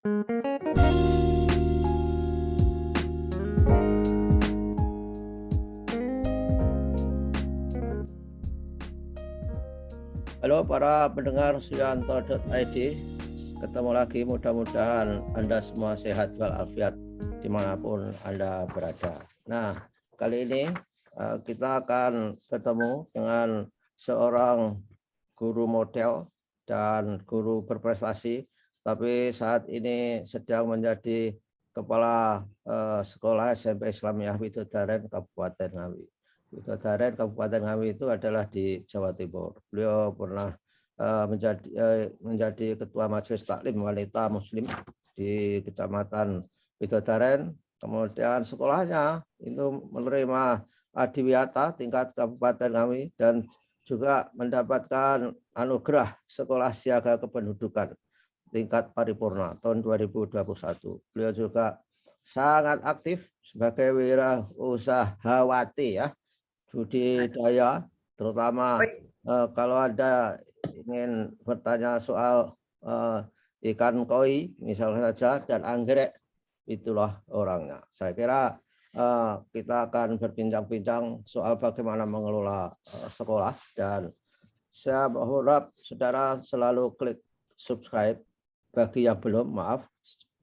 Halo para pendengar Suyanto.id, ketemu lagi, mudah-mudahan Anda semua sehat walafiat dimanapun Anda berada. Nah, kali ini kita akan bertemu dengan seorang guru model dan guru berprestasi, tapi saat ini sedang menjadi kepala sekolah SMP Islamiyah Widodaren Kabupaten Ngawi. Widodaren Kabupaten Ngawi itu adalah di Jawa Timur. Beliau pernah menjadi ketua Majelis Taklim Wanita Muslim di Kecamatan Widodaren. Kemudian sekolahnya itu menerima adiwiyata tingkat Kabupaten Ngawi dan juga mendapatkan anugerah Sekolah Siaga Kependudukan tingkat paripurna tahun 2021. Beliau juga sangat aktif sebagai wirausahawanti ya, budidaya, terutama kalau Anda ingin bertanya soal ikan koi misalnya saja dan anggrek, itulah orangnya. Saya kira kita akan berbincang-bincang soal bagaimana mengelola sekolah, dan saya berharap saudara selalu klik subscribe. Bagi yang belum, maaf,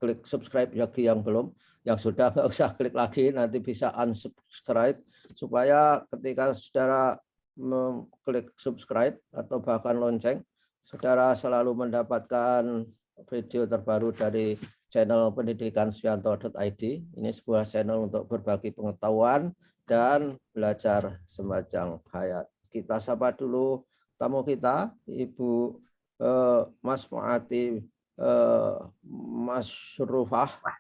klik subscribe. Bagi yang belum, yang sudah nggak usah klik lagi, nanti bisa unsubscribe, supaya ketika saudara mengklik subscribe atau bahkan lonceng, saudara selalu mendapatkan video terbaru dari channel pendidikan Suyanto.id. Ini sebuah channel untuk berbagi pengetahuan dan belajar semacam hayat. Kita sapa dulu tamu kita, Ibu Mas Muati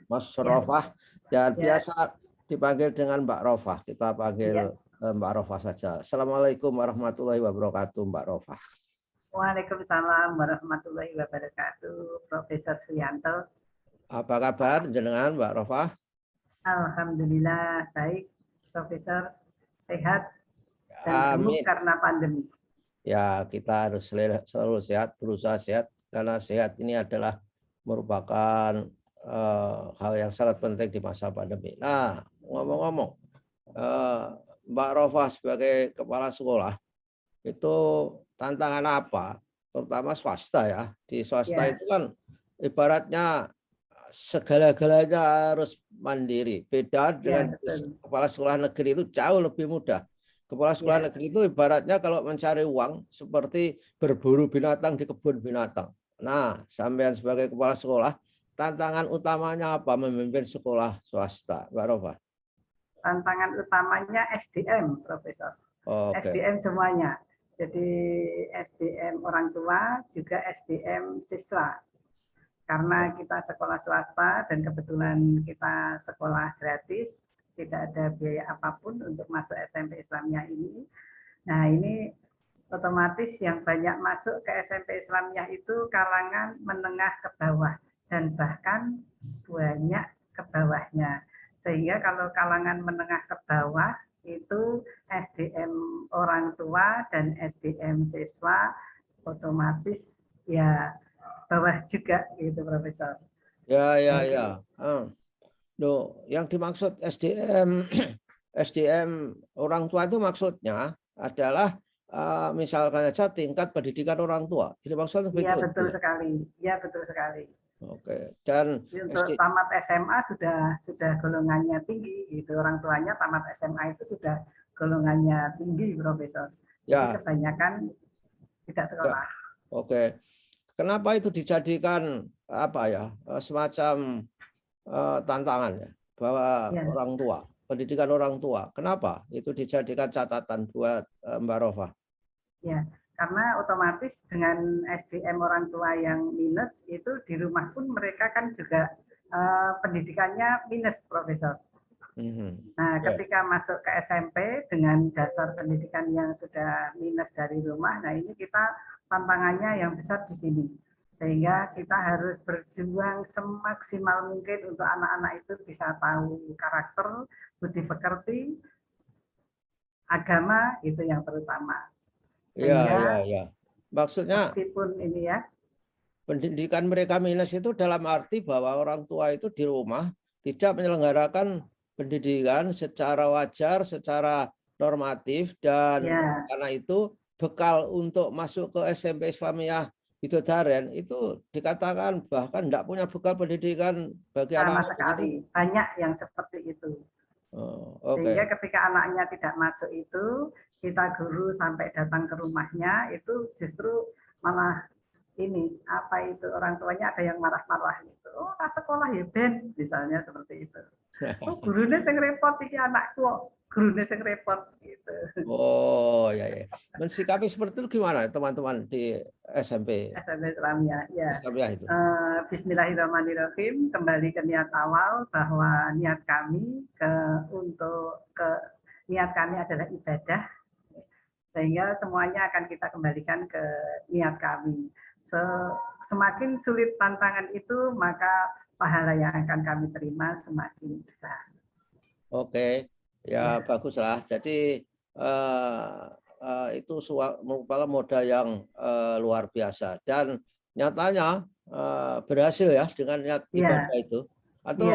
Masrofah, dan biasa dipanggil dengan Mbak Rofah. Kita panggil Mbak Rofah saja. Assalamualaikum warahmatullahi wabarakatuh, Mbak Rofah. Waalaikumsalam warahmatullahi wabarakatuh, Profesor Suyanto. Apa kabar jenengan, Mbak Rofah? Alhamdulillah baik, Profesor, sehat dan gemuk karena pandemi. Ya, kita harus selalu sehat, berusaha sehat, karena sehat ini adalah merupakan hal yang sangat penting di masa pandemi. Nah, ngomong-ngomong, Mbak Rofah sebagai kepala sekolah, itu tantangan apa? Terutama swasta ya. Di swasta itu kan ibaratnya segala-galanya harus mandiri. Beda dengan kepala sekolah negeri, itu jauh lebih mudah. Kepala sekolah negeri itu ibaratnya kalau mencari uang seperti berburu binatang di kebun binatang. Nah, sampean sebagai kepala sekolah, tantangan utamanya apa memimpin sekolah swasta, Mbak Rofah? Tantangan utamanya SDM, Profesor. SDM semuanya. Jadi SDM orang tua, juga SDM siswa. Karena kita sekolah swasta dan kebetulan kita sekolah gratis, tidak ada biaya apapun untuk masuk SMP Islamiyah ini. Nah, ini otomatis yang banyak masuk ke SMP Islamiyah itu kalangan menengah ke bawah dan bahkan banyak ke bawahnya. Sehingga kalau kalangan menengah ke bawah itu SDM orang tua dan SDM siswa otomatis ya bawah juga gitu, Profesor. Ya. Loh, yang dimaksud SDM orang tua itu maksudnya adalah misalkan saja tingkat pendidikan orang tua. Jadi maksudnya begitu. Iya, betul sekali. Iya, betul sekali. Oke. Dan untuk tamat SMA sudah golongannya tinggi gitu. Orang tuanya tamat SMA itu sudah golongannya tinggi, Profesor. Jadi kebanyakan tidak sekolah. Oke. Kenapa itu dijadikan semacam tantangan ya, bahwa orang tua, pendidikan orang tua, kenapa itu dijadikan catatan buat Mbak Rofah? Ya, karena otomatis dengan SDM orang tua yang minus itu di rumah pun mereka kan juga pendidikannya minus, Profesor. Nah, ketika masuk ke SMP dengan dasar pendidikan yang sudah minus dari rumah, nah ini kita tantangannya yang besar di sini. Sehingga kita harus berjuang semaksimal mungkin untuk anak-anak itu bisa tahu karakter, budi pekerti, agama, itu yang terutama. Iya. Maksudnya meskipun ini ya. pendidikan mereka minus itu dalam arti bahwa orang tua itu di rumah tidak menyelenggarakan pendidikan secara wajar, secara normatif, dan karena itu bekal untuk masuk ke SMP Islamiyah Widodaren itu dikatakan bahkan tidak punya bekal pendidikan bagi sama anak-anak sekali. Banyak yang seperti itu. Sehingga ketika anaknya tidak masuk itu, kita guru sampai datang ke rumahnya itu justru malah ini apa itu orang tuanya ada yang marah-marah gitu. Oh, sekolah ya Ben, misalnya seperti itu. Oh, gurunya sing repot iki anakku, gurunya sing repot gitu. Oh ya ya. Mensikapi seperti itu gimana teman-teman di SMP? SMP Islamiyah ya. Itu. Bismillahirrahmanirrahim. Kembali ke niat awal bahwa niat kami niat kami adalah ibadah, sehingga semuanya akan kita kembalikan ke niat kami. Semakin sulit tantangan itu, maka pahala yang akan kami terima semakin besar. Oke, ya baguslah. Jadi itu merupakan modal yang luar biasa dan nyatanya berhasil ya dengan niat ibadah itu. Atau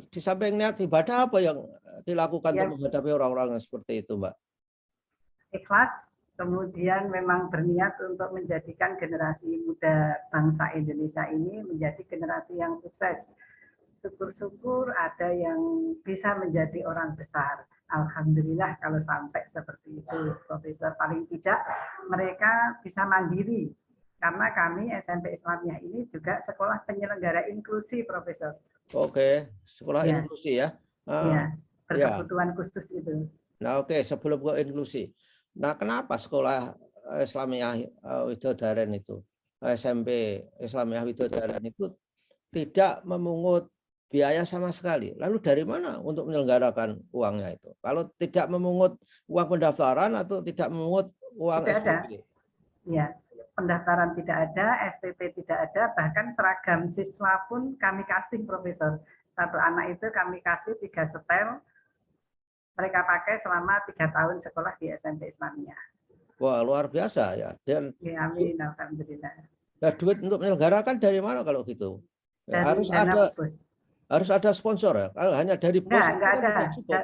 di samping niat ibadah apa yang dilakukan untuk menghadapi orang-orang yang seperti itu, Mbak? Ikhlas, kemudian memang berniat untuk menjadikan generasi muda bangsa Indonesia ini menjadi generasi yang sukses. Syukur-syukur ada yang bisa menjadi orang besar. Alhamdulillah kalau sampai seperti itu, Profesor. Paling tidak mereka bisa mandiri. Karena kami SMP Islamiyah ini juga sekolah penyelenggara inklusi, Profesor. Oke, sekolah inklusi ya. Iya, berkebutuhan khusus itu. Nah, oke, sebelum ke inklusi. Nah, kenapa sekolah Islamiyah Widodaren itu, SMP Islamiyah Widodaren itu tidak memungut biaya sama sekali? Lalu dari mana untuk menyelenggarakan uangnya itu? Kalau tidak memungut uang pendaftaran atau tidak memungut uang tidak SPP? Ada. Ya, pendaftaran tidak ada, SPP tidak ada, bahkan seragam siswa pun kami kasih, Profesor. Satu anak itu kami kasih 3 setel, mereka pakai selama 3 tahun sekolah di SMP Islamiyah. Wah, luar biasa ya. Dan ya, amin, alhamdulillah. Ya, duit untuk menyelenggarakan dari mana kalau gitu? Ya, harus ada sponsor ya. Kalau hanya dari bos enggak ada. Cukup.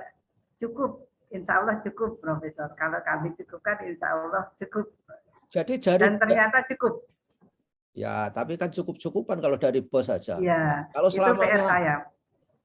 Cukup. Insya Allah cukup, Profesor. Kalau kami cukupkan, insya Allah cukup. Jadi dan ternyata cukup. Ya, tapi kan cukup-cukupan kalau dari bos saja. Ya, kalau selamanya, itu PR saya.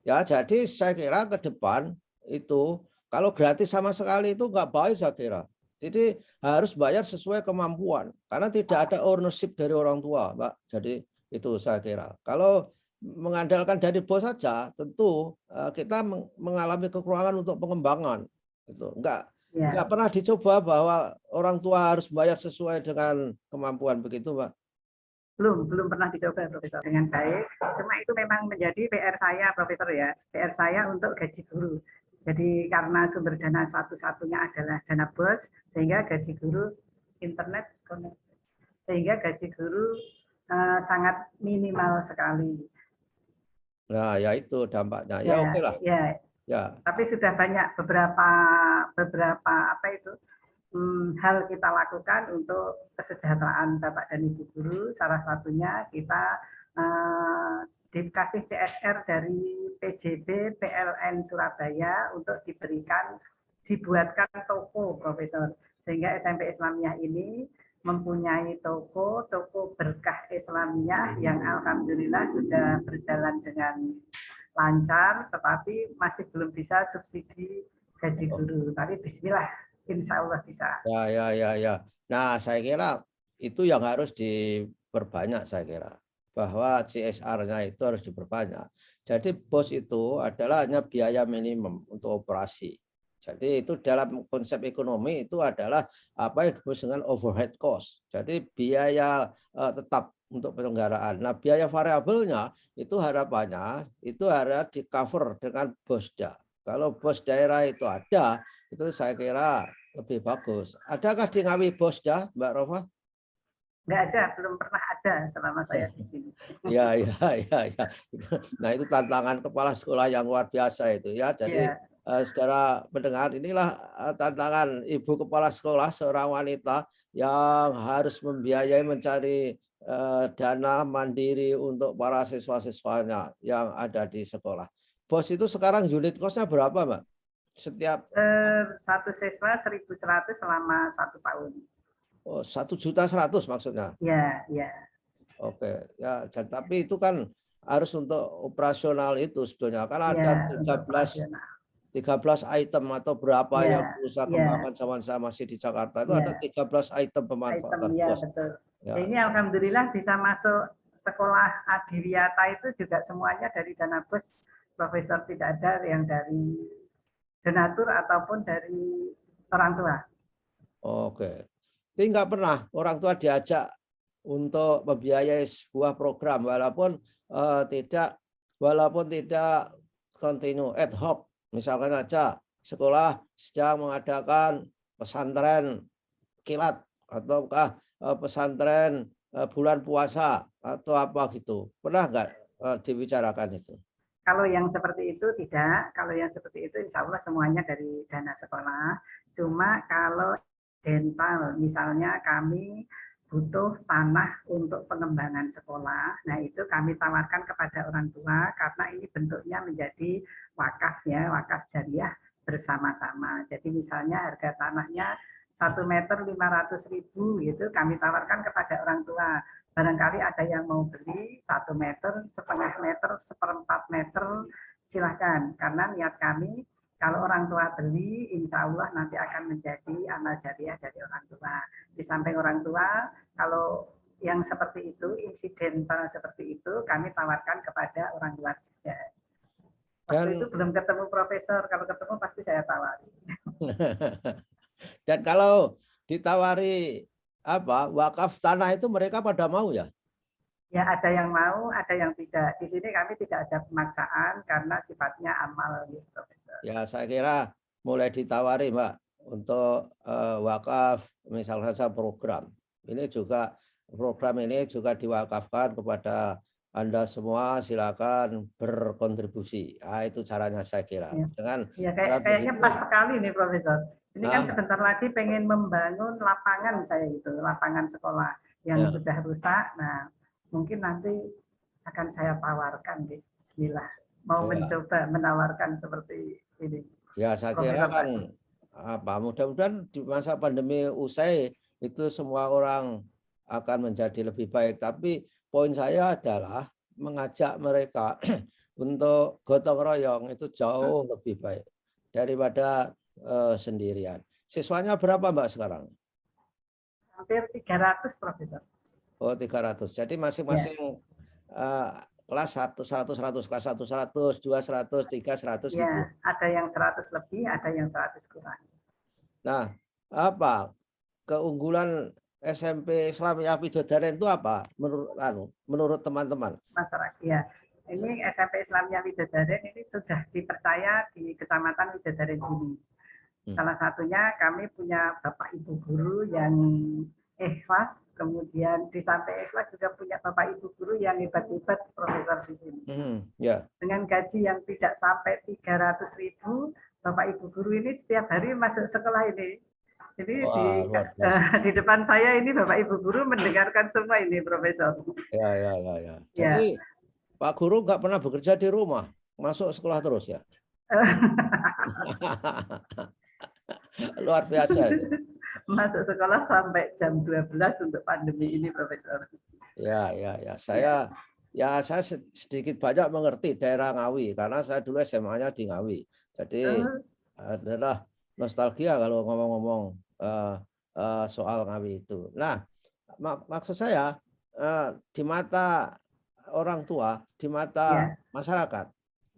Ya, jadi saya kira ke depan itu kalau gratis sama sekali itu nggak baik saya kira. Jadi harus bayar sesuai kemampuan karena tidak ada ownership dari orang tua, Mbak. Jadi itu saya kira. Kalau mengandalkan dari bos saja, tentu kita mengalami kekurangan untuk pengembangan. Itu nggak pernah dicoba bahwa orang tua harus bayar sesuai dengan kemampuan begitu, Mbak. Belum pernah dicoba, Profesor, dengan baik. Cuma itu memang menjadi PR saya, Profesor ya. PR saya untuk gaji guru. Jadi karena sumber dana satu-satunya adalah dana bos, sehingga gaji guru internet, sehingga gaji guru sangat minimal sekali. Nah, ya itu dampaknya. Ya, oke lah. Ya. Tapi sudah banyak beberapa apa itu hal kita lakukan untuk kesejahteraan Bapak dan Ibu guru. Salah satunya kita dikasih CSR dari PJB PLN Surabaya untuk dibuatkan toko, Profesor, sehingga SMP Islamiyah ini mempunyai toko berkah Islamiyah yang alhamdulillah sudah berjalan dengan lancar, tetapi masih belum bisa subsidi gaji guru. Tapi bismillah, insya Allah bisa. Ya. Nah, saya kira itu yang harus diperbanyak, saya kira. Bahwa CSR-nya itu harus diperbanyak. Jadi bos itu adalah hanya biaya minimum untuk operasi. Jadi itu dalam konsep ekonomi itu adalah apa yang disebut dengan overhead cost. Jadi biaya tetap untuk penyelenggaraan. Nah, biaya variabelnya itu harapannya itu harus di-cover dengan bosda. Kalau bos daerah itu ada, itu saya kira lebih bagus. Adakah di Ngawi bosda, Mbak Rofa? Enggak ada, belum pernah ada selama saya di sini. Ya. Nah, itu tantangan kepala sekolah yang luar biasa itu ya. Jadi saudara pendengar, inilah tantangan ibu kepala sekolah seorang wanita yang harus membiayai mencari dana mandiri untuk para siswa-siswanya yang ada di sekolah. Bos itu sekarang unit cost-nya berapa, Mbak? Setiap satu siswa 1.100 selama 1 tahun. Oh, 1.100.000 maksudnya. Ya, ya. Oke, ya. Tapi itu kan harus untuk operasional itu sebetulnya. Kan ada 13 item atau berapa yang perlu saya kembangkan zaman saya masih di Jakarta itu ada 13 item pemanfaatan. Ya, betul. Ya. Ini alhamdulillah bisa masuk sekolah Adiwiyata itu juga semuanya dari dana bos, Profesor, tidak ada yang dari donatur ataupun dari orang tua. Oke. Tapi nggak pernah orang tua diajak untuk membiayai sebuah program walaupun tidak kontinu ad hoc. Misalkan aja sekolah sedang mengadakan pesantren kilat ataukah pesantren bulan puasa atau apa gitu. Pernah nggak dibicarakan itu? Kalau yang seperti itu tidak. Kalau yang seperti itu insya Allah semuanya dari dana sekolah. Cuma kalau dental, misalnya kami butuh tanah untuk pengembangan sekolah. Nah, itu kami tawarkan kepada orang tua karena ini bentuknya menjadi wakaf ya, wakaf jariah bersama-sama. Jadi misalnya harga tanahnya 1 meter 500.000 gitu, kami tawarkan kepada orang tua. Barangkali ada yang mau beli 1 meter, setengah meter, 1/4 meter, silahkan. Karena niat kami kalau orang tua beli, insya Allah nanti akan menjadi amal jariah dari orang tua. Di samping orang tua, kalau yang seperti itu, insidental seperti itu, kami tawarkan kepada orang luar juga. Waktu itu belum ketemu Profesor, kalau ketemu pasti saya tawari. Dan kalau ditawari wakaf tanah itu mereka pada mau ya? Ya, ada yang mau, ada yang tidak. Di sini kami tidak ada pemaksaan karena sifatnya amal, gitu, Profesor. Ya, saya kira mulai ditawari, Mbak, untuk wakaf, misalnya saja program. Ini juga program ini juga diwakafkan kepada Anda semua, silakan berkontribusi. Nah, itu caranya saya kira. Ya, kayaknya pas sekali nih, Profesor. Ini kan sebentar lagi pengen membangun lapangan saya itu, lapangan sekolah yang sudah rusak. Nah, mungkin nanti akan saya tawarkan, bismillah. Mau mencoba menawarkan seperti ini. Ya, saya kira kan mudah-mudahan di masa pandemi usai itu semua orang akan menjadi lebih baik. Tapi poin saya adalah mengajak mereka untuk gotong royong itu jauh lebih baik daripada sendirian. Siswanya berapa, Mbak, sekarang? Hampir 300, Profesor. Oh, 300. Jadi masing-masing kelas 100, kelas 1 100, 2 100, 3 100 gitu. Ya, ada yang 100 lebih, ada yang 100 kurang. Nah, keunggulan SMP Islamiyah Widodaren itu apa menurut teman-teman? Masyarakat, ya. Ini SMP Islamiyah Widodaren ini sudah dipercaya di Kecamatan Widodaren sini. Salah satunya kami punya Bapak Ibu guru yang ikhlas, kemudian di samping ikhlas juga punya Bapak Ibu guru yang hebat-hebat, Profesor, di sini. Dengan gaji yang tidak sampai 300.000, Bapak Ibu guru ini setiap hari masuk sekolah ini. Jadi di depan saya ini Bapak Ibu guru mendengarkan semua ini, Profesor. Ya. Jadi Pak Guru nggak pernah bekerja di rumah, masuk sekolah terus ya? Luar biasa itu. Masuk sekolah sampai jam 12 untuk pandemi ini, Profesor. Ya. Saya sedikit banyak mengerti daerah Ngawi karena saya dulu SMA-nya di Ngawi. Jadi adalah nostalgia kalau ngomong-ngomong soal Ngawi itu. Nah, maksud saya di mata orang tua, di mata masyarakat,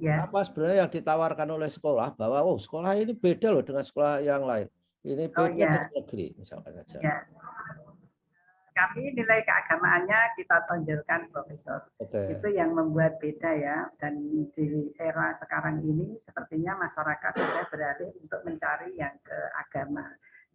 apa sebenarnya yang ditawarkan oleh sekolah bahwa sekolah ini beda loh dengan sekolah yang lain. Ini beda dengan negeri, misalkan saja. Ya. Kami nilai keagamaannya kita tonjolkan, Profesor. Itu yang membuat beda ya. Dan di era sekarang ini sepertinya masyarakat sudah beralih untuk mencari yang ke agama.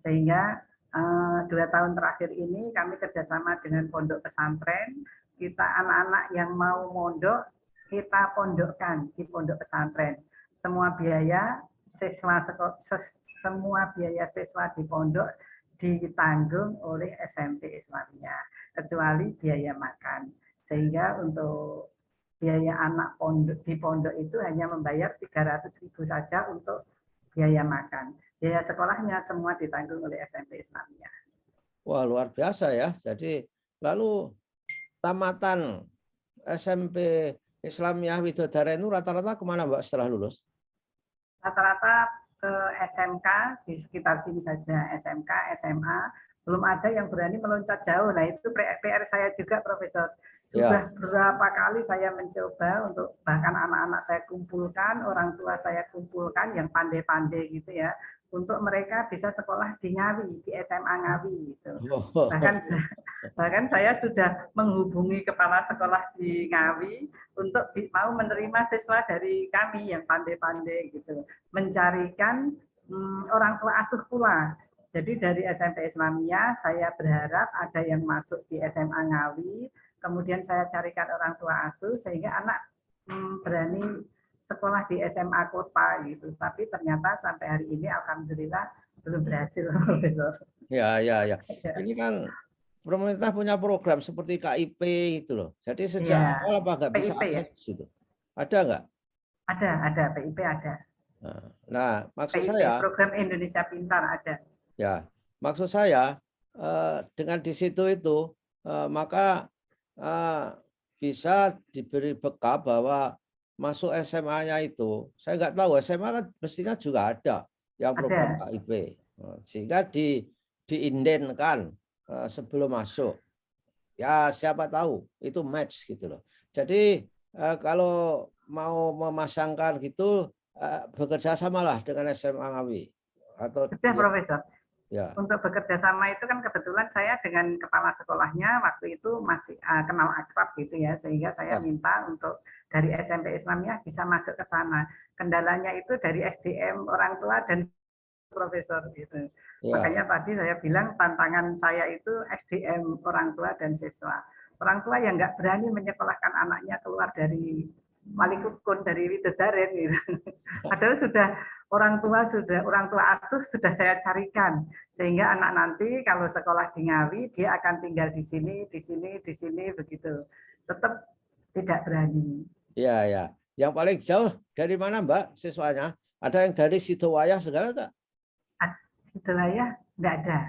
Sehingga 2 tahun terakhir ini kami kerjasama dengan pondok pesantren. Kita anak-anak yang mau mondok, kita pondokkan di pondok pesantren. Semua biaya siswa di pondok ditanggung oleh SMP Islamiyah. kecuali biaya makan. Sehingga untuk biaya anak di pondok itu hanya membayar 300.000 saja untuk biaya makan. Biaya sekolahnya semua ditanggung oleh SMP Islamiyah. Wah, luar biasa ya. Jadi lalu tamatan SMP Islamiyah Widodaren itu rata-rata kemana Mbak setelah lulus? Rata-rata ke SMK di sekitar sini saja, SMK, SMA. Belum ada yang berani meloncat jauh. Nah itu PR saya juga, Profesor. Sudah berapa kali saya mencoba untuk bahkan anak-anak saya kumpulkan, orang tua saya kumpulkan yang pandai-pandai gitu ya, untuk mereka bisa sekolah di Ngawi, di SMA Ngawi gitu. Bahkan saya sudah menghubungi kepala sekolah di Ngawi untuk mau menerima siswa dari kami yang pandai-pandai gitu, mencarikan orang tua asuh pula. Jadi dari SMP Islamiyah saya berharap ada yang masuk di SMA Ngawi, kemudian saya carikan orang tua asuh sehingga anak berani sekolah di SMA kota gitu. Tapi ternyata sampai hari ini alhamdulillah belum berhasil, Profesor. Ya. Ini kan pemerintah punya program seperti KIP itu loh. Jadi sejak awal apa nggak bisa akses ke situ? Ada nggak? Ada, PIP ada. Nah, maksud PIP, saya program Indonesia Pintar ada. Ya, maksud saya dengan di situ itu maka bisa diberi bekal bahwa masuk SMA-nya itu, saya nggak tahu SMA kan mestinya juga ada yang program KIP, sehingga diindenkan sebelum masuk. Ya siapa tahu itu match gitu loh. Jadi kalau mau memasangkan gitu bekerja samalah dengan SMA Ngawi atau sudah Profesor. Ya. Untuk bekerja sama itu kan kebetulan saya dengan kepala sekolahnya waktu itu masih kenal akrab gitu ya, sehingga saya minta untuk dari SMP Islamiyah bisa masuk ke sana. Kendalanya itu dari SDM orang tua dan Profesor gitu. Ya. Makanya tadi saya bilang tantangan saya itu SDM orang tua dan siswa. Orang tua yang nggak berani menyekolahkan anaknya keluar dari Walikukun, dari Widodaren gitu. Padahal orang tua asuh sudah saya carikan sehingga anak nanti kalau sekolah di Ngawi dia akan tinggal di sini begitu. Tetap tidak berani. Iya. Yang paling jauh dari mana Mbak siswanya? Ada yang dari Sidowayah segala enggak? Sidowayah enggak ada.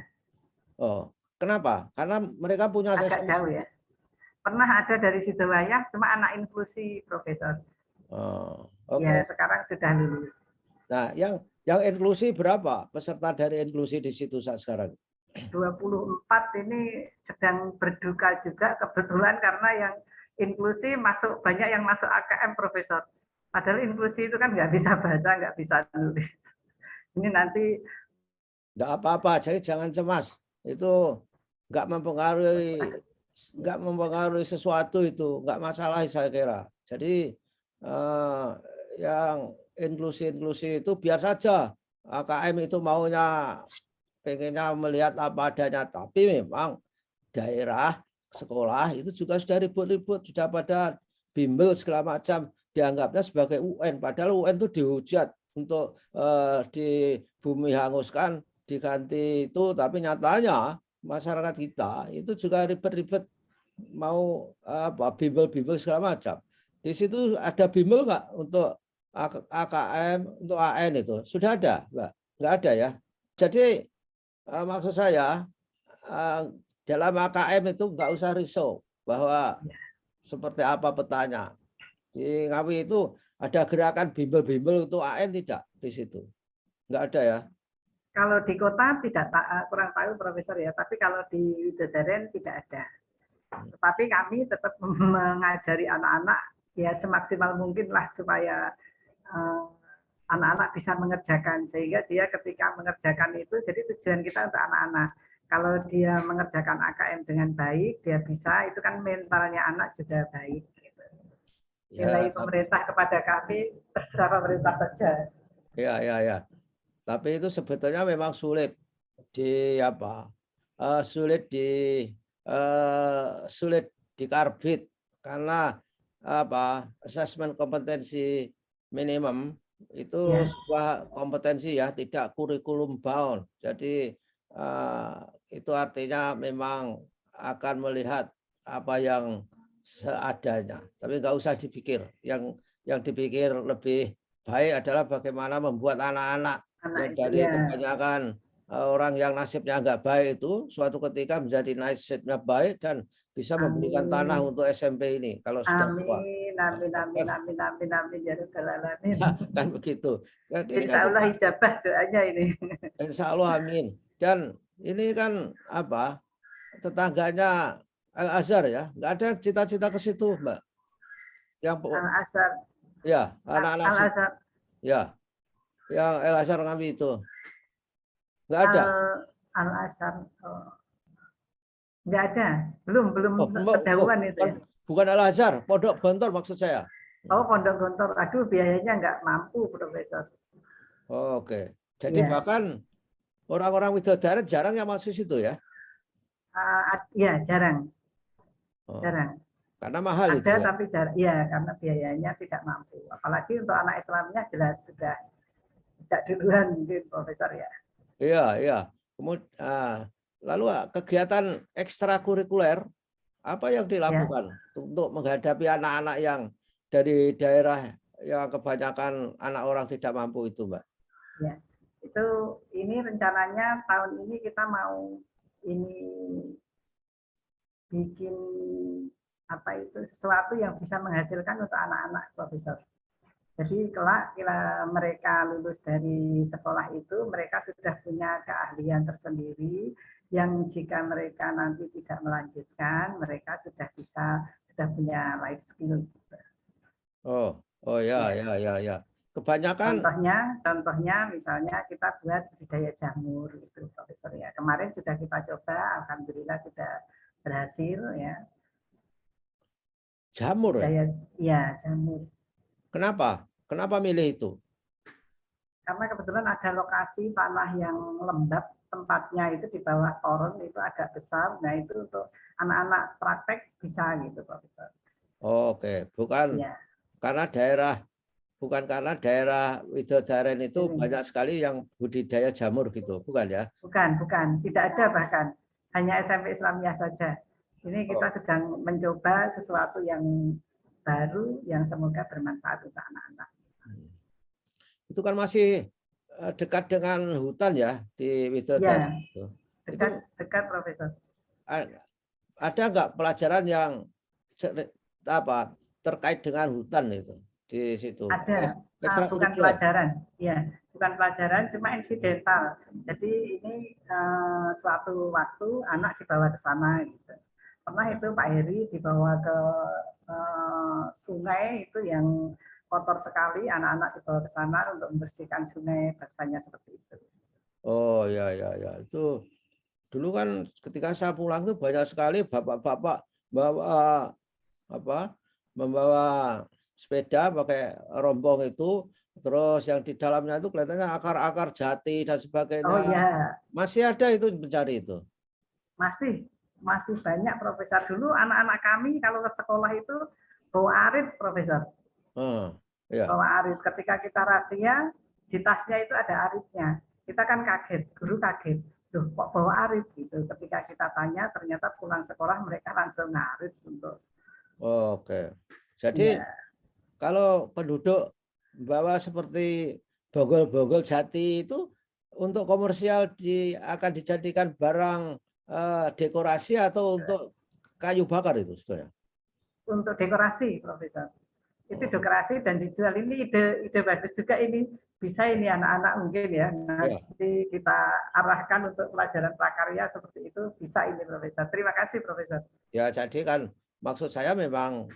Oh, kenapa? Karena mereka punya agak jauh ya. Pernah ada dari Sidowayah, cuma anak inklusi, Profesor. Ya, sekarang sudah lulus. Nah, yang inklusi berapa peserta dari inklusi di situ saat sekarang? 24 ini sedang berduka juga kebetulan karena yang inklusi banyak yang masuk AKM, Profesor. Padahal inklusi itu kan nggak bisa baca, nggak bisa nulis. Ini nanti nggak apa-apa, jadi jangan cemas. Itu nggak mempengaruhi sesuatu, itu nggak masalah saya kira. Jadi yang inklusi itu biar saja. AKM itu pengennya melihat apa adanya, tapi memang daerah sekolah itu juga sudah ribut-ribut, sudah pada bimbel segala macam, dianggapnya sebagai UN, padahal UN itu dihujat untuk di bumi hanguskan diganti itu, tapi nyatanya masyarakat kita itu juga ribet-ribet mau bimbel-bimbel segala macam. Di situ ada bimbel nggak untuk AKM, untuk AN itu? Sudah ada, Mbak? Nggak ada ya. Jadi maksud saya dalam AKM itu nggak usah risau bahwa seperti apa petanya. Di Ngawi itu ada gerakan bimbel-bimbel untuk AN tidak di situ? Nggak ada ya? Kalau di kota kurang tahu Profesor ya, tapi kalau di Widodaren tidak ada. Tetapi kami tetap mengajari anak-anak ya semaksimal mungkin lah supaya anak-anak bisa mengerjakan, sehingga dia ketika mengerjakan itu, jadi tujuan kita untuk anak-anak. Kalau dia mengerjakan AKM dengan baik, dia bisa, itu kan mentalnya anak juga baik. Gitu. Nilai pemerintah kepada kami terserah pemerintah saja. Ya. Tapi itu sebetulnya memang sulit sulit dikarbit karena asesmen kompetensi minimum itu sebuah kompetensi ya, tidak kurikulum bound. Jadi itu artinya memang akan melihat apa yang seadanya, tapi nggak usah dipikir. Yang dipikir lebih baik adalah bagaimana membuat anak-anak yang dari kebanyakan orang yang nasibnya nggak baik itu suatu ketika menjadi nasibnya baik dan bisa memberikan tanah untuk SMP ini kalau sudah tua. Amin ya rabbal alamin. Kan begitu. Insya Allah ijabah doanya ini. Insya Allah amin. Dan ini kan apa? Tetangganya Al-Azhar ya, nggak ada cita-cita ke situ, Mbak. Yang Al-Azhar. Ya, anak-anak Al-Azhar. Ya, yang Al-Azhar kami itu nggak ada. Al-Azhar. Nggak ada, belum ketahuan itu. Ya. Bukan Al-Azhar, Pondok Gontor maksud saya. Oh, Pondok Gontor. Aduh, biayanya nggak mampu, Profesor. Oke. Jadi bahkan orang-orang Widodaren jarang yang masuk situ ya? Iya, jarang. Jarang. Karena mahal ada, itu ya? Tapi jarang. Iya, karena biayanya tidak mampu. Apalagi untuk anak Islamnya jelas sudah tidak duluan mungkin, Profesor ya. Iya. Kemudian lalu kegiatan ekstrakurikuler apa yang dilakukan untuk menghadapi anak-anak yang dari daerah yang kebanyakan anak orang tidak mampu itu, Mbak? Ya, ini rencananya tahun ini kita mau bikin sesuatu yang bisa menghasilkan untuk anak-anak, Profesor. Jadi kelak mereka lulus dari sekolah itu, mereka sudah punya keahlian tersendiri yang jika mereka nanti tidak melanjutkan, mereka sudah punya life skill. Ya. Kebanyakan contohnya misalnya kita buat budidaya jamur itu, Profesor ya. Kemarin sudah kita coba, alhamdulillah sudah berhasil ya. Jamur ya? Iya, jamur. Kenapa milih itu? Karena kebetulan ada lokasi tanah yang lembab, tempatnya itu di bawah toron itu agak besar. Nah itu untuk anak-anak praktek bisa gitu, Profesor. Oke, bukan karena daerah Widodaren itu banyak sekali yang budidaya jamur gitu, bukan ya? Bukan, tidak ada bahkan hanya SMP Islamiyah saja. Ini kita sedang mencoba sesuatu yang baru yang semoga bermanfaat untuk anak-anak. Itu kan masih dekat dengan hutan ya di Widodaren. Ya, dekat, Profesor. Ada nggak pelajaran yang terkait dengan hutan itu di situ? Ada, bukan pelajaran. Ya, bukan pelajaran, cuma insidental. Jadi ini suatu waktu anak dibawa ke sana. Gitu. Pernah itu Pak Heri dibawa ke sungai itu yang kotor sekali, anak-anak dibawa ke sana untuk membersihkan sungai, bahasanya seperti itu. Oh ya. Itu dulu kan ketika saya pulang tuh banyak sekali bapak-bapak membawa sepeda pakai rombong itu, terus yang di dalamnya itu kelihatannya akar-akar jati dan sebagainya. Oh ya. Masih ada itu mencari itu? Masih banyak, Profesor. Dulu anak-anak kami kalau ke sekolah itu bawa arit, Profesor. Bawa arit. Ketika kita rahasia, di tasnya itu ada aritnya. Kita kan kaget, guru kaget. Loh, kok bawa arit gitu. Ketika kita tanya, ternyata pulang sekolah mereka langsung ngarit untuk. Oke. Jadi kalau penduduk bawa seperti bogol-bogol jati itu untuk komersial akan dijadikan barang dekorasi atau untuk kayu bakar itu sebenarnya? Untuk dekorasi, Profesor. Itu dekorasi dan dijual. Ini ide bagus juga ini. Bisa ini anak-anak mungkin ya. Nanti kita arahkan untuk pelajaran prakarya seperti itu. Bisa ini, Profesor. Terima kasih, Profesor. Ya, jadi kan maksud saya memang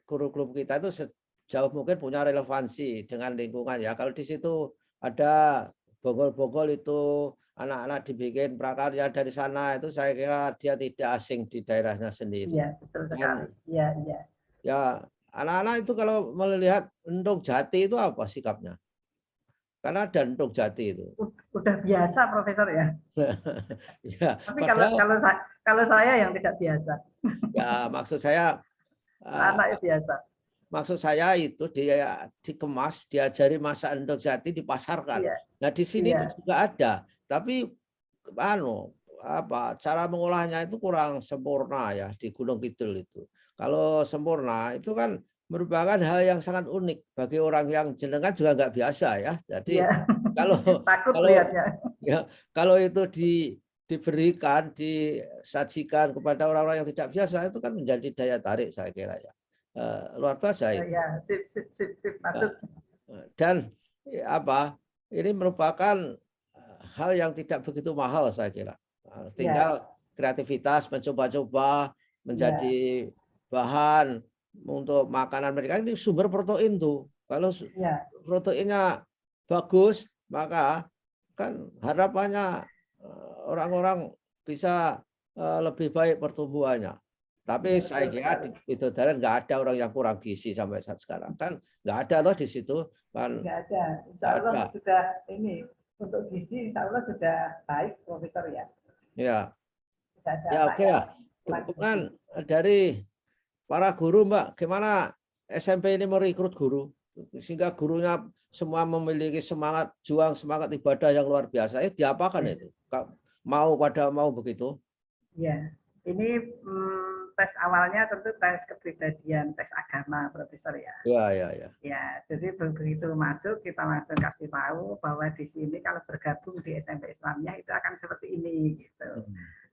kurikulum kita itu sejauh mungkin punya relevansi dengan lingkungan ya. Kalau di situ ada bogol-bogol itu anak-anak dibikin prakarya dari sana, itu saya kira dia tidak asing di daerahnya sendiri. Iya, betul sekali. Iya. Ya, anak-anak itu kalau melihat endung jati itu apa sikapnya? Karena ada endung jati itu. Udah biasa, Profesor ya. Ya. Tapi kalau saya yang tidak biasa. Ya, maksud saya anak biasa. Maksud saya itu dia dikemas, diajari masak endog jati, dipasarkan. Nah di sini itu juga ada, tapi cara mengolahnya itu kurang sempurna ya di Gunung Kidul itu. Kalau sempurna itu kan merupakan hal yang sangat unik bagi orang yang jenengan juga nggak biasa ya. Jadi Ya. kalau Takut kalau lihatnya. ya kalau itu diberikan, disajikan kepada orang-orang yang tidak biasa itu kan menjadi daya tarik saya kira ya. Luar biasa itu. Ya, sip, masuk. Dan ini merupakan hal yang tidak begitu mahal saya kira. Tinggal kreativitas mencoba-coba menjadi bahan untuk makanan mereka. Ini sumber protein tuh. Kalau proteinnya bagus, maka kan harapannya orang-orang bisa lebih baik pertumbuhannya. Tapi saya kira di Widodaren nggak ada orang yang kurang gizi sampai saat sekarang. Kan nggak ada loh di situ. Kan nggak ada. Insya Allah sudah ini untuk gizi insya Allah sudah baik, Profesor ya. Ya. Ya oke ya. Kemudian dari para guru Mbak, gimana SMP ini merekrut guru sehingga gurunya semua memiliki semangat juang, semangat ibadah yang luar biasa. Diapakan itu? Mau begitu? Ya, ini tes awalnya tentu tes kepribadian, tes agama, Profesor ya. Ya. Ya, jadi begitu masuk kita langsung kasih tahu bahwa di sini kalau bergabung di SMP Islamiyah itu akan seperti ini gitu.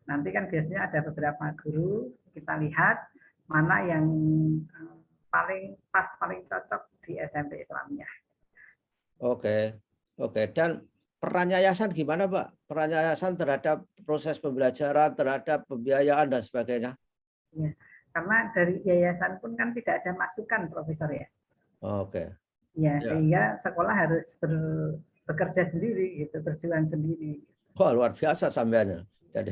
Nanti kan biasanya ada beberapa guru, kita lihat mana yang paling pas, paling cocok di SMP Islamiyah. Oke. Dan peran yayasan gimana, Pak? Peran yayasan terhadap proses pembelajaran, terhadap pembiayaan dan sebagainya. Ya, karena dari yayasan pun kan tidak ada masukan, Profesor ya. Oke. Ya, sehingga sekolah harus bekerja sendiri, gitu, berjuang sendiri. Wah, luar biasa sampeannya. Jadi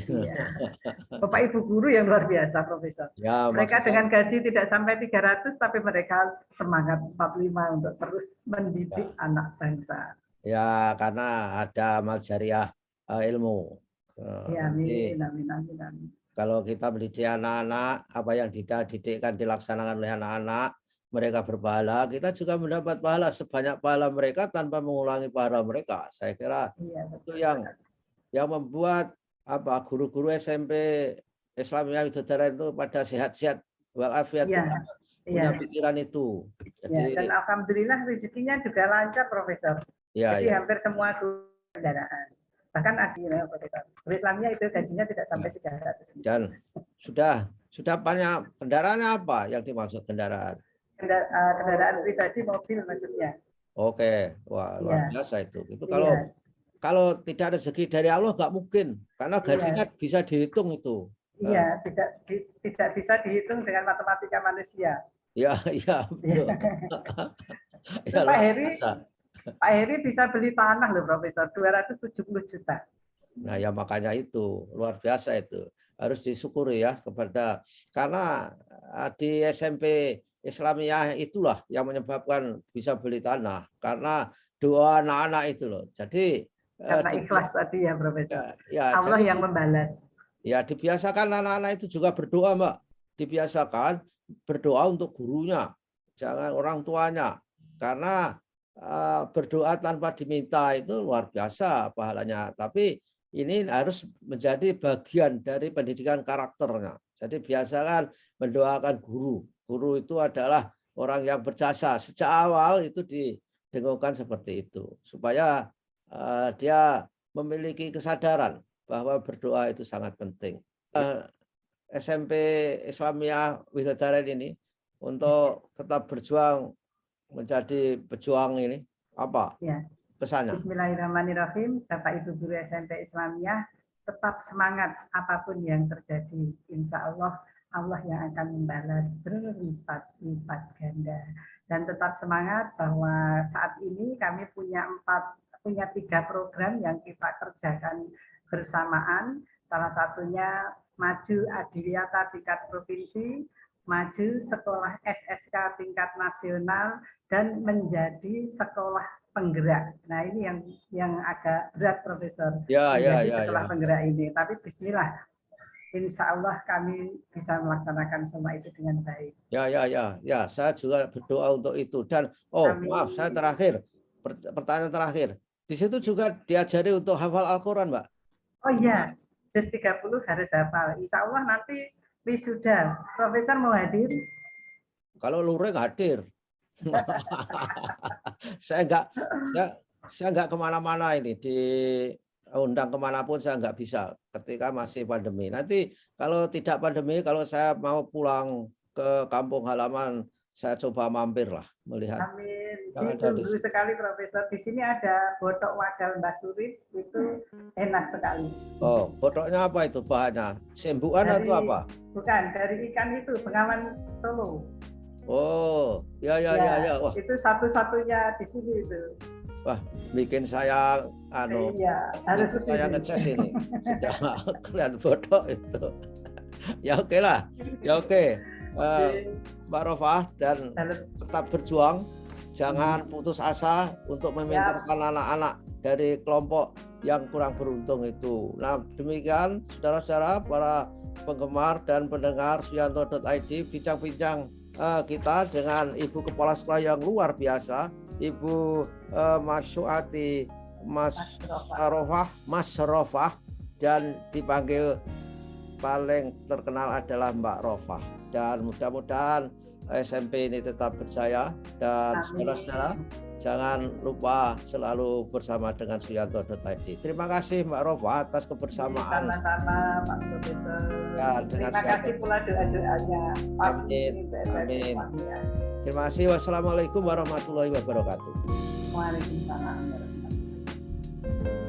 Bapak Ibu guru yang luar biasa, Profesor. Ya, mereka dengan gaji tidak sampai 300, tapi mereka semangat 45 untuk terus mendidik anak bangsa. Ya, karena ada amal jariah ilmu. Ya, amin. Kalau kita mendidik anak-anak, apa yang dididikkan dilaksanakan oleh anak-anak, mereka berpahala, kita juga mendapat pahala sebanyak pahala mereka tanpa mengulangi pahala mereka. Saya kira itu yang membuat guru-guru SMP Islamiyah Widodaren itu pada sehat-sehat walafiat punya pikiran itu. Jadi, dan alhamdulillah rezekinya juga lancar, Profesor. Jadi hampir semua kendaraan. Bahkan akhirnya Profesor. Guru Islamiyah itu gajinya tidak sampai 300. Dan sudah banyak kendaraannya apa yang dimaksud kendaraan? Kendaraan pribadi, mobil maksudnya. Oke, wah luar biasa itu. Itu kalau tidak ada rezeki dari Allah nggak mungkin, karena gajinya bisa dihitung itu. Iya, tidak bisa dihitung dengan matematika manusia. Iya betul. Pak Heri bisa beli tanah loh, Profesor, 270 juta. Nah ya makanya itu luar biasa itu, harus disyukuri ya karena di SMP Islamiyah itulah yang menyebabkan bisa beli tanah, karena doa anak-anak itu loh. Jadi karena ikhlas tadi ya, Profesor. Allah jadi, yang membalas. Ya dibiasakan anak-anak itu juga berdoa, Mbak. Dibiasakan berdoa untuk gurunya, jangan orang tuanya. Karena berdoa tanpa diminta itu luar biasa pahalanya. Tapi ini harus menjadi bagian dari pendidikan karakternya. Jadi biasakan mendoakan guru. Guru itu adalah orang yang berjasa. Sejak awal itu didengungkan seperti itu. Supaya dia memiliki kesadaran bahwa berdoa itu sangat penting. SMP Islamiyah Widodaren ini untuk tetap berjuang menjadi pejuang ini apa pesannya? Bismillahirrahmanirrahim. Bapak Ibu guru SMP Islamiyah tetap semangat apapun yang terjadi. Insya Allah yang akan membalas berlipat-lipat ganda. Dan tetap semangat bahwa saat ini kami punya 3 program yang kita kerjakan bersamaan. Salah satunya Maju Adiwiyata tingkat provinsi, Maju Sekolah SSK tingkat nasional, dan menjadi sekolah penggerak. Nah ini yang agak berat, Profesor. Menjadi sekolah penggerak ini. Tapi Bismillah, insya Allah kami bisa melaksanakan semua itu dengan baik. Ya, saya juga berdoa untuk itu. Dan maaf, saya pertanyaan terakhir. Di situ juga diajari untuk hafal Al-Quran, Mbak. Oh iya, juz 30 harus hafal. Insya Allah nanti wisuda. Profesor mau hadir? Kalau luring hadir. Saya nggak kemana-mana ini, diundang kemanapun saya nggak bisa ketika masih pandemi. Nanti kalau tidak pandemi, kalau saya mau pulang ke kampung halaman, saya coba mampir lah melihat. Amin. Ditunggu sekali Profesor. Di sini ada botok wadal Mbak Surit, itu enak sekali. Oh, botoknya apa itu bahannya? Sembuhan atau apa? Bukan, dari ikan itu, Bengawan Solo. Oh, ya. Wah. Itu satu-satunya di sini itu. Wah, bikin saya harus saya ngecas ini. Sudah kelihatan botok itu. Ya oke lah. Ya oke. Mbak Rofah, dan tetap berjuang, jangan putus asa untuk mementorkan anak-anak dari kelompok yang kurang beruntung itu. Nah, demikian saudara-saudara para penggemar dan pendengar Suyanto.id, bincang-bincang kita dengan Ibu Kepala Sekolah yang luar biasa, Ibu Masyuati Mas Rofah, dan dipanggil paling terkenal adalah Mbak Rofah. Dan mudah-mudahan SMP ini tetap berjaya, dan saudara-saudara jangan lupa selalu bersama dengan Suyanto.id. Terima kasih Mbak Rofah atas kebersamaan. Sama-sama Pak Profesor. Ya, terima kasih pula doa-doanya. Amin. Terima kasih. Wassalamualaikum warahmatullahi wabarakatuh. Waalaikumsalam warahmatullahi wabarakatuh.